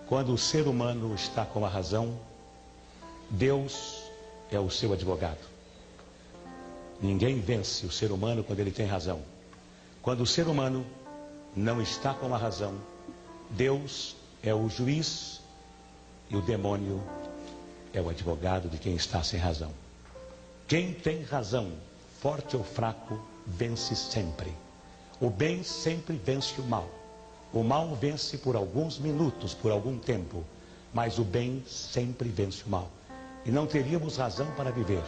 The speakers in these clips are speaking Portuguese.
Quando o ser humano está com a razão, Deus é o seu advogado. Ninguém vence o ser humano quando ele tem razão. Quando o ser humano não está com a razão, Deus é o juiz e o demônio é o advogado de quem está sem razão. Quem tem razão, forte ou fraco, vence sempre. O bem sempre vence o mal. O mal vence por alguns minutos, por algum tempo, mas o bem sempre vence o mal. E não teríamos razão para viver.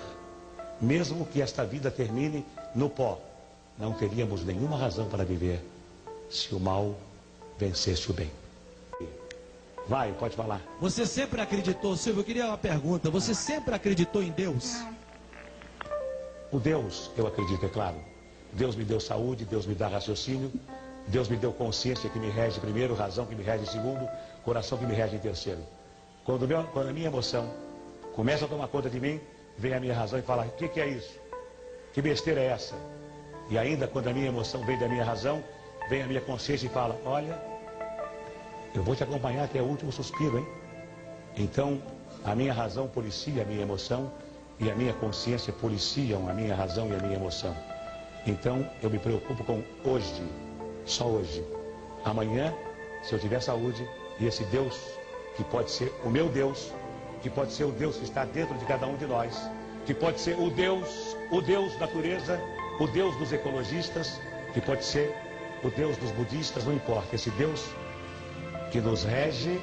Mesmo que esta vida termine no pó, não teríamos nenhuma razão para viver se o mal vencesse o bem. Vai, pode falar. Você sempre acreditou, Silvio, eu queria uma pergunta. Você sempre acreditou em Deus? O Deus, eu acredito, é claro. Deus me deu saúde, Deus me dá raciocínio, Deus me deu consciência que me rege primeiro, razão que me rege em segundo, coração que me rege em terceiro. Quando a minha emoção começa a tomar conta de mim, vem a minha razão e fala, o que é isso? Que besteira é essa? E ainda quando a minha emoção vem da minha razão, vem a minha consciência e fala, olha, eu vou te acompanhar até o último suspiro, hein? Então, a minha razão policia a minha emoção e a minha consciência policiam a minha razão e a minha emoção. Então, eu me preocupo com hoje, só hoje. Amanhã, se eu tiver saúde, e esse Deus, que pode ser o meu Deus, que pode ser o Deus que está dentro de cada um de nós, que pode ser o Deus natureza, o Deus dos ecologistas, que pode ser o Deus dos budistas, não importa. Esse Deus que nos rege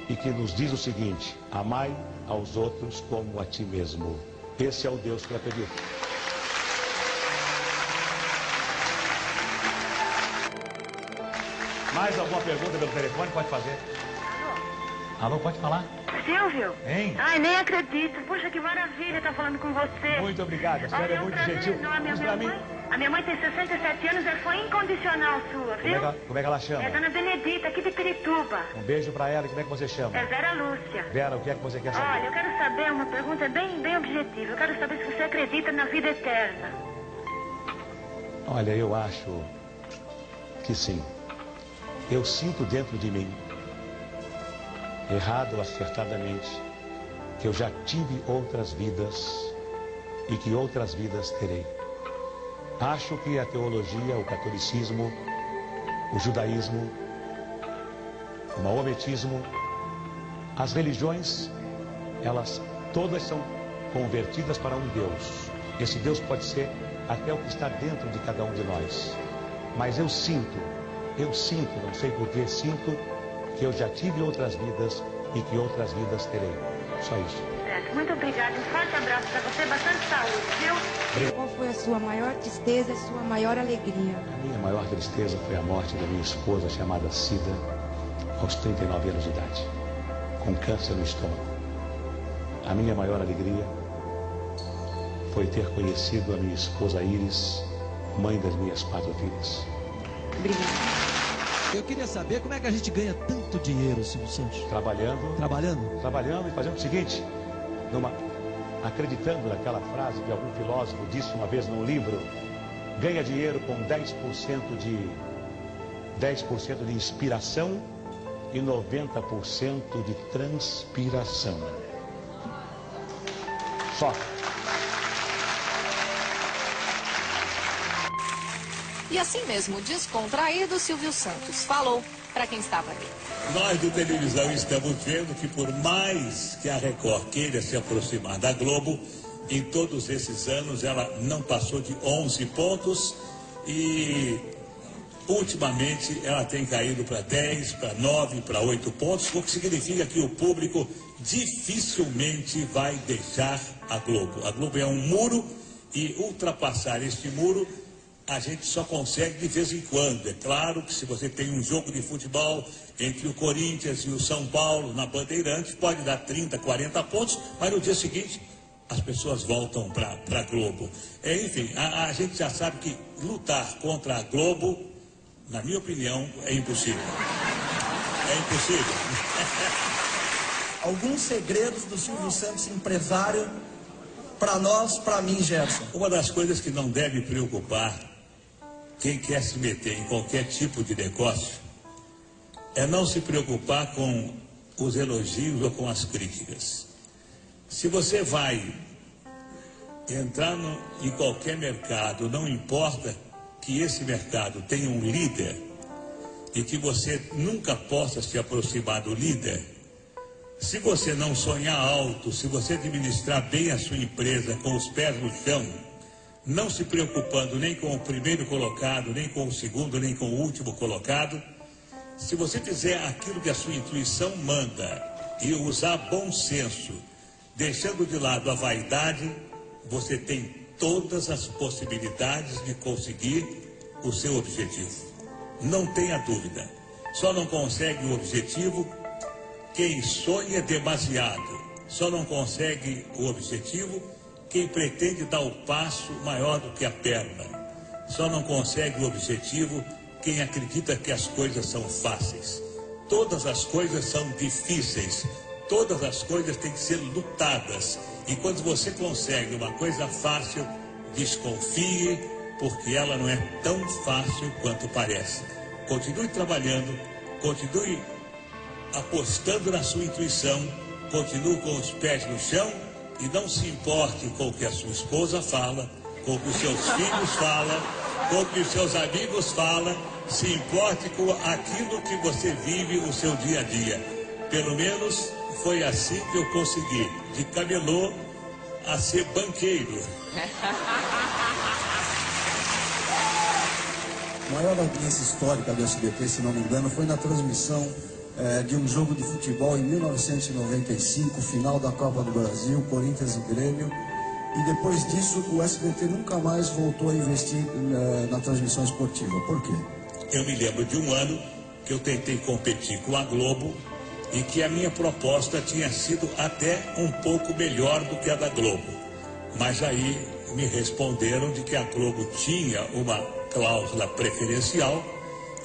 e que nos diz o seguinte, amai aos outros como a ti mesmo. Esse é o Deus que eu acredito. Mais alguma pergunta pelo telefone? Pode fazer. Alô, pode falar? Silvio? Hein? Ai, nem acredito. Puxa, que maravilha estar falando com você. Muito obrigado. A senhora é muito gentil. A minha mãe tem 67 anos e foi incondicional sua, viu? Como é que ela chama? É Dona Benedita, aqui de Pirituba. Um beijo pra ela. E como é que você chama? É Vera Lúcia. Vera, o que é que você quer saber? Olha, eu quero saber uma pergunta bem objetiva. Eu quero saber se você acredita na vida eterna. Olha, eu acho que sim. Eu sinto dentro de mim, errado ou acertadamente, que eu já tive outras vidas e que outras vidas terei. Acho que a teologia, o catolicismo, o judaísmo, o maometismo, as religiões, elas todas são convertidas para um Deus. Esse Deus pode ser até o que está dentro de cada um de nós. Mas eu sinto, não sei por que, sinto que eu já tive outras vidas e que outras vidas terei. Só isso. Certo, muito obrigada. Um forte abraço para você, bastante saúde, viu? Qual foi a sua maior tristeza e sua maior alegria? A minha maior tristeza foi a morte da minha esposa, chamada Cida, aos 39 anos de idade, com câncer no estômago. A minha maior alegria foi ter conhecido a minha esposa Iris, mãe das minhas 4 filhas. Obrigada. Eu queria saber como é que a gente ganha tanto dinheiro, Silvio Santos. Trabalhando. Trabalhando? E fazendo o seguinte, acreditando naquela frase que algum filósofo disse uma vez num livro, ganha dinheiro com 10% de inspiração e 90% de transpiração. Só. E assim mesmo, descontraído, Silvio Santos falou para quem estava ali. Nós do televisão estamos vendo que por mais que a Record queira se aproximar da Globo, em todos esses anos ela não passou de 11 pontos e ultimamente ela tem caído para 10, para 9, para 8 pontos, o que significa que o público dificilmente vai deixar a Globo. A Globo é um muro e ultrapassar este muro a gente só consegue de vez em quando. É claro que se você tem um jogo de futebol entre o Corinthians e o São Paulo na Bandeirantes, pode dar 30, 40 pontos, mas no dia seguinte as pessoas voltam para a Globo. Enfim, a gente já sabe que lutar contra a Globo, na minha opinião, é impossível. É impossível. Alguns segredos do Silvio Santos, empresário, para nós, para mim, Gerson. Uma das coisas que não deve preocupar quem quer se meter em qualquer tipo de negócio é não se preocupar com os elogios ou com as críticas. Se você vai entrar em qualquer mercado, não importa que esse mercado tenha um líder e que você nunca possa se aproximar do líder, se você não sonhar alto, se você administrar bem a sua empresa com os pés no chão, não se preocupando nem com o primeiro colocado, nem com o segundo, nem com o último colocado, se você fizer aquilo que a sua intuição manda e usar bom senso, deixando de lado a vaidade, você tem todas as possibilidades de conseguir o seu objetivo. Não tenha dúvida. Só não consegue o objetivo quem sonha demasiado. Só não consegue o objetivo quem pretende dar o passo maior do que a perna. Só não consegue o objetivo quem acredita que as coisas são fáceis. Todas as coisas são difíceis. Todas as coisas têm que ser lutadas. E quando você consegue uma coisa fácil, desconfie, porque ela não é tão fácil quanto parece. Continue trabalhando, continue apostando na sua intuição, continue com os pés no chão e não se importe com o que a sua esposa fala, com o que os seus filhos falam, com o que os seus amigos falam. Se importe com aquilo que você vive o seu dia a dia. Pelo menos foi assim que eu consegui, de camelô a ser banqueiro. A maior audiência histórica do SBT, se não me engano, foi na transmissão de um jogo de futebol em 1995, final da Copa do Brasil, Corinthians e Grêmio. E depois disso, o SBT nunca mais voltou a investir na transmissão esportiva. Por quê? Eu me lembro de um ano que eu tentei competir com a Globo e que a minha proposta tinha sido até um pouco melhor do que a da Globo. Mas aí me responderam de que a Globo tinha uma cláusula preferencial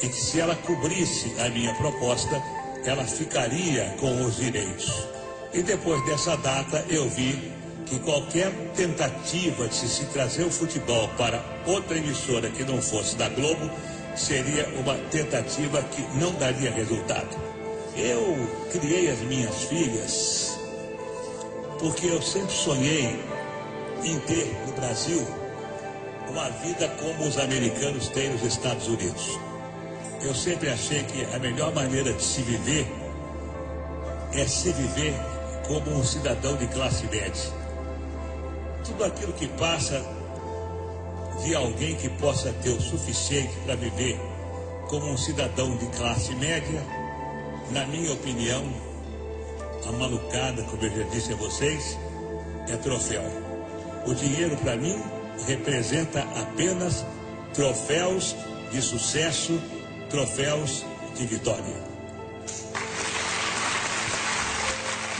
e que se ela cobrisse a minha proposta, ela ficaria com os direitos. E depois dessa data eu vi que qualquer tentativa de se trazer o futebol para outra emissora que não fosse da Globo seria uma tentativa que não daria resultado. Eu criei as minhas filhas porque eu sempre sonhei em ter no Brasil uma vida como os americanos têm nos Estados Unidos. Eu sempre achei que a melhor maneira de se viver é se viver como um cidadão de classe média. Tudo aquilo que passa de alguém que possa ter o suficiente para viver como um cidadão de classe média, na minha opinião, a malucada, como eu já disse a vocês, é troféu. O dinheiro, para mim, representa apenas troféus de sucesso, troféus de vitória.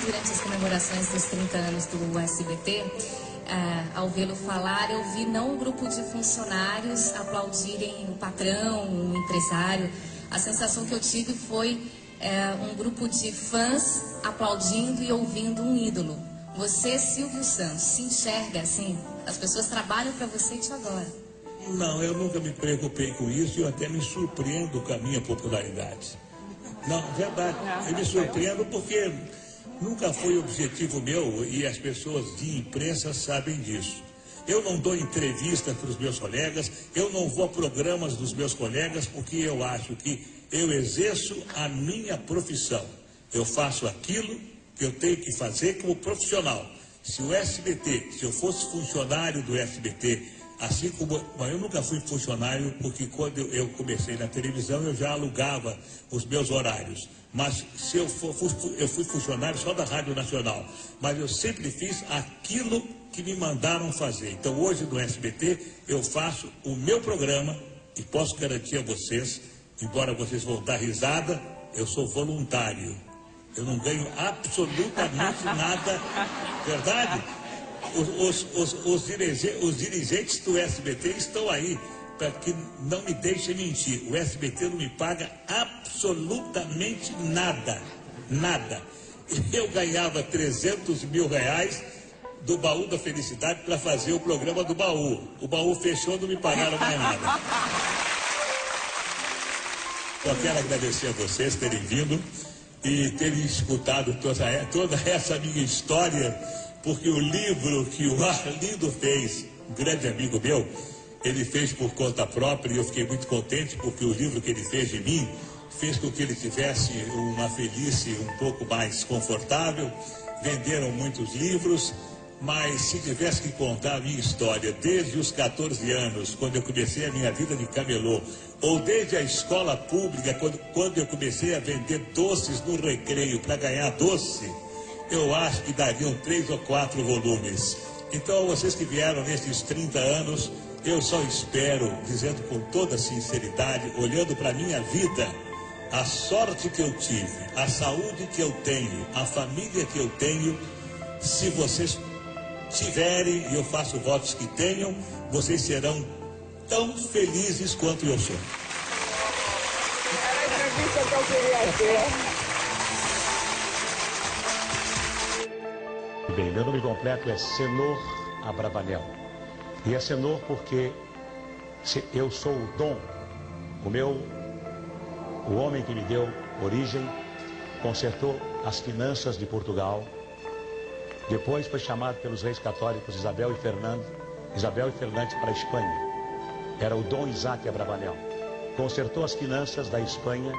Durante as comemorações dos 30 anos do SBT, ao vê-lo falar, eu vi não um grupo de funcionários aplaudirem o patrão, o empresário. A sensação que eu tive foi um grupo de fãs aplaudindo e ouvindo um ídolo. Você, Silvio Santos, se enxerga assim? As pessoas trabalham para você e te adoram. Não, eu nunca me preocupei com isso e eu até me surpreendo com a minha popularidade. Não, verdade, eu me surpreendo porque nunca foi objetivo meu e as pessoas de imprensa sabem disso. Eu não dou entrevistas para os meus colegas, eu não vou a programas dos meus colegas porque eu acho que eu exerço a minha profissão. Eu faço aquilo que eu tenho que fazer como profissional. Se o SBT, se eu fosse funcionário do SBT, assim como eu nunca fui funcionário, porque quando eu comecei na televisão eu já alugava os meus horários. Mas se eu fui funcionário só da Rádio Nacional, mas eu sempre fiz aquilo que me mandaram fazer. Então hoje no SBT eu faço o meu programa e posso garantir a vocês, embora vocês vão dar risada, eu sou voluntário. Eu não ganho absolutamente nada, verdade? Os dirigentes do SBT estão aí para que não me deixem mentir. O SBT não me paga absolutamente nada, nada. Eu ganhava 300 mil reais do Baú da Felicidade para fazer o programa do Baú. O Baú fechou, não me pagaram mais nada. Só quero agradecer a vocês terem vindo e terem escutado toda essa minha história, porque o livro que o Arlindo fez, um grande amigo meu, ele fez por conta própria e eu fiquei muito contente porque o livro que ele fez de mim fez com que ele tivesse uma velhice um pouco mais confortável. Venderam muitos livros, mas se tivesse que contar a minha história desde os 14 anos, quando eu comecei a minha vida de camelô, ou desde a escola pública, quando eu comecei a vender doces no recreio para ganhar doce, eu acho que dariam 3 ou 4 volumes. Então, vocês que vieram nesses 30 anos, eu só espero, dizendo com toda sinceridade, olhando para a minha vida, a sorte que eu tive, a saúde que eu tenho, a família que eu tenho, se vocês tiverem, e eu faço votos que tenham, vocês serão tão felizes quanto eu sou. Era a entrevista que eu queria ter. Bem, meu nome completo é Senor Abravanel. E é Senor porque eu sou o dom, o homem que me deu origem, consertou as finanças de Portugal. Depois foi chamado pelos reis católicos Isabel e Fernando para a Espanha. Era o Dom Isaac Abravanel. Consertou as finanças da Espanha.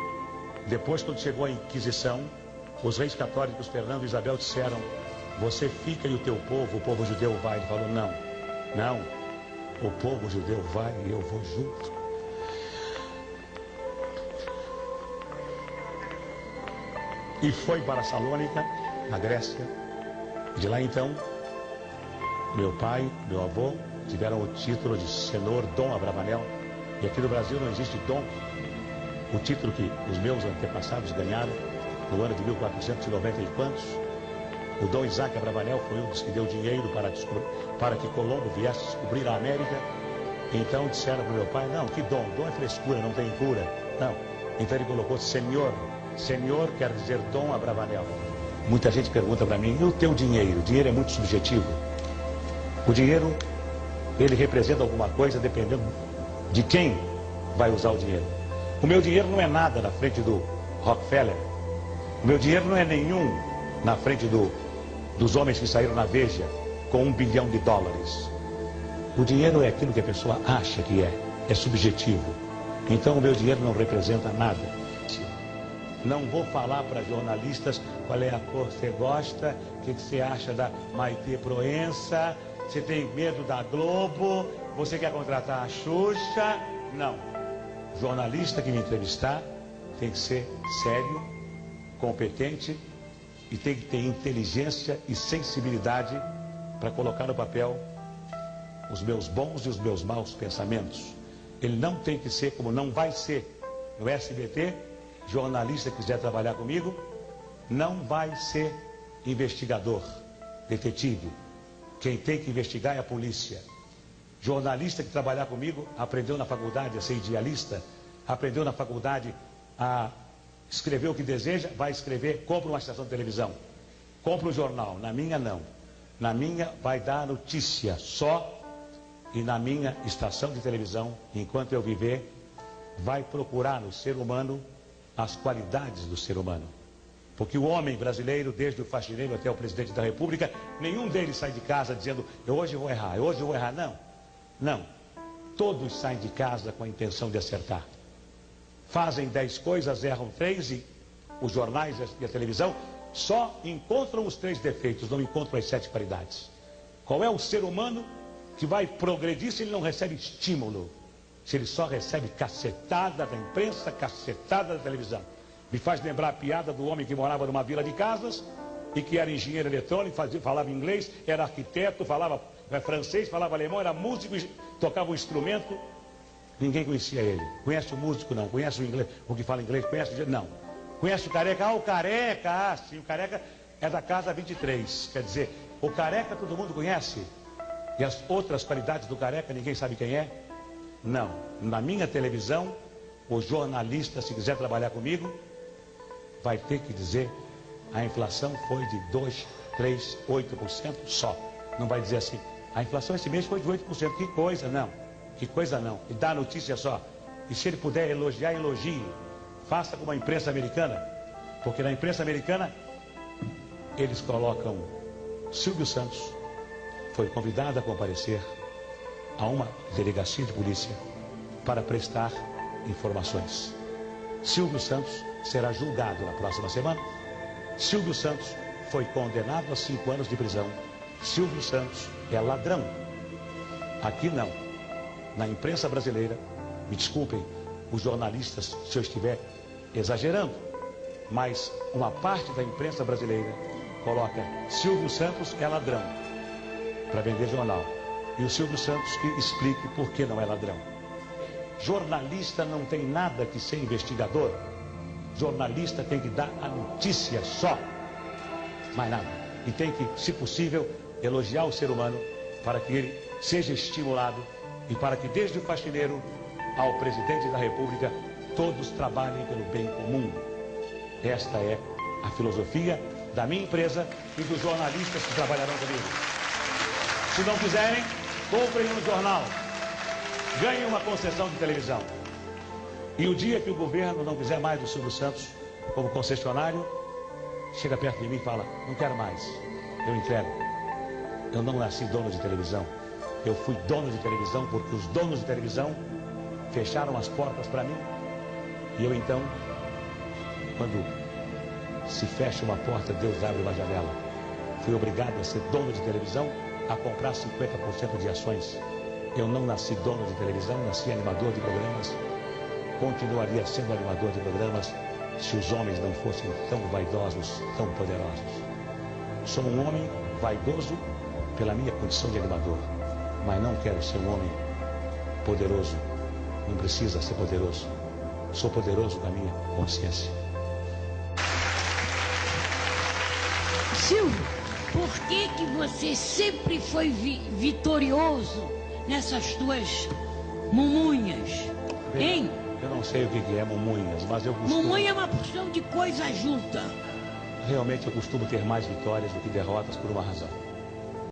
Depois, quando chegou a Inquisição, os reis católicos Fernando e Isabel disseram: você fica e o teu povo, o povo judeu vai. Ele falou: não, o povo judeu vai e eu vou junto. E foi para Salônica, na Grécia. De lá então, meu pai, meu avô tiveram o título de Senhor Dom Abravanel. E aqui no Brasil não existe dom. O título que os meus antepassados ganharam no ano de 1490 e quantos. O Dom Isaac Abravanel foi um dos que deu dinheiro para que Colombo viesse descobrir a América. Então disseram para o meu pai: não, que dom? Dom é frescura, não tem cura. Não. Então ele colocou Senhor. Senhor quer dizer Dom Abravanel. Muita gente pergunta para mim: e o teu dinheiro? O dinheiro é muito subjetivo. O dinheiro, ele representa alguma coisa dependendo de quem vai usar o dinheiro. O meu dinheiro não é nada na frente do Rockefeller. O meu dinheiro não é nenhum na frente dos homens que saíram na Veja com $1 bilhão. O dinheiro é aquilo que a pessoa acha que é subjetivo. Então o meu dinheiro não representa nada. Não vou falar para jornalistas qual é a cor que você gosta, o que você acha da Maitê Proença, você tem medo da Globo, você quer contratar a Xuxa. Não. O jornalista que me entrevistar tem que ser sério, competente e tem que ter inteligência e sensibilidade para colocar no papel os meus bons e os meus maus pensamentos. Ele não tem que ser, como não vai ser no SBT, jornalista que quiser trabalhar comigo, não vai ser investigador, detetive. Quem tem que investigar é a polícia. Jornalista que trabalhar comigo aprendeu na faculdade a ser idealista, aprendeu na faculdade a escrever o que deseja, vai escrever, compra uma estação de televisão, compra um jornal. Na minha não. Na minha vai dar notícia só, e na minha estação de televisão, enquanto eu viver, vai procurar no ser humano as qualidades do ser humano. Porque o homem brasileiro, desde o faxineiro até o presidente da República, nenhum deles sai de casa dizendo: hoje eu vou errar, hoje eu vou errar. Não, não. Todos saem de casa com a intenção de acertar. Fazem 10 coisas, erram 3, e os jornais e a televisão só encontram os 3 defeitos, não encontram as 7 qualidades. Qual é o ser humano que vai progredir se ele não recebe estímulo? Se ele só recebe cacetada da imprensa, cacetada da televisão. Me faz lembrar a piada do homem que morava numa vila de casas e que era engenheiro eletrônico, falava inglês, era arquiteto, falava francês, falava alemão, era músico, tocava um instrumento. Ninguém conhecia ele. Conhece o músico? Não. Conhece o inglês? O que fala inglês? Conhece o... Não. Conhece o Careca? Ah, o Careca. Ah, sim, o Careca é da casa 23. Quer dizer, o Careca todo mundo conhece. E as outras qualidades do Careca ninguém sabe quem é? Não. Na minha televisão, o jornalista, se quiser trabalhar comigo, vai ter que dizer: a inflação foi de 2, 3, 8% só. Não vai dizer assim: a inflação esse mês foi de 8%. Que coisa, não. Que coisa não. E dá notícia só. E se ele puder elogiar, elogie. Faça como a imprensa americana, porque na imprensa americana eles colocam Silvio Santos foi convidado a comparecer a uma delegacia de polícia para prestar informações. Silvio Santos será julgado na próxima semana. Silvio Santos foi condenado a 5 anos de prisão. Silvio Santos é ladrão. Aqui não. Na imprensa brasileira, me desculpem os jornalistas se eu estiver exagerando, mas uma parte da imprensa brasileira coloca Silvio Santos é ladrão para vender jornal. E o Silvio Santos que explique por que não é ladrão. Jornalista não tem nada que ser investigador. Jornalista tem que dar a notícia só. Mais nada. E tem que, se possível, elogiar o ser humano para que ele seja estimulado e para que desde o faxineiro ao presidente da República todos trabalhem pelo bem comum. Esta é a filosofia da minha empresa e dos jornalistas que trabalharão comigo. Se não quiserem, comprem um jornal, ganhem uma concessão de televisão. E o dia que o governo não quiser mais do Silvio Santos como concessionário, chega perto de mim e fala, não quero mais, eu entrego. Eu não nasci dono de televisão, eu fui dono de televisão porque os donos de televisão fecharam as portas para mim. E eu então, quando se fecha uma porta, Deus abre uma janela. Fui obrigado a ser dono de televisão, a comprar 50% de ações. Eu não nasci dono de televisão, nasci animador de programas. Continuaria sendo animador de programas se os homens não fossem tão vaidosos, tão poderosos. Sou um homem vaidoso pela minha condição de animador, mas não quero ser um homem poderoso. Não precisa ser poderoso. Sou poderoso com a minha consciência. Silvio, por que você sempre foi vitorioso nessas tuas mumunhas? Hein? Eu não sei o que é mumunhas, mas eu costumo... Mumunha é uma porção de coisa junta. Realmente eu costumo ter mais vitórias do que derrotas por uma razão.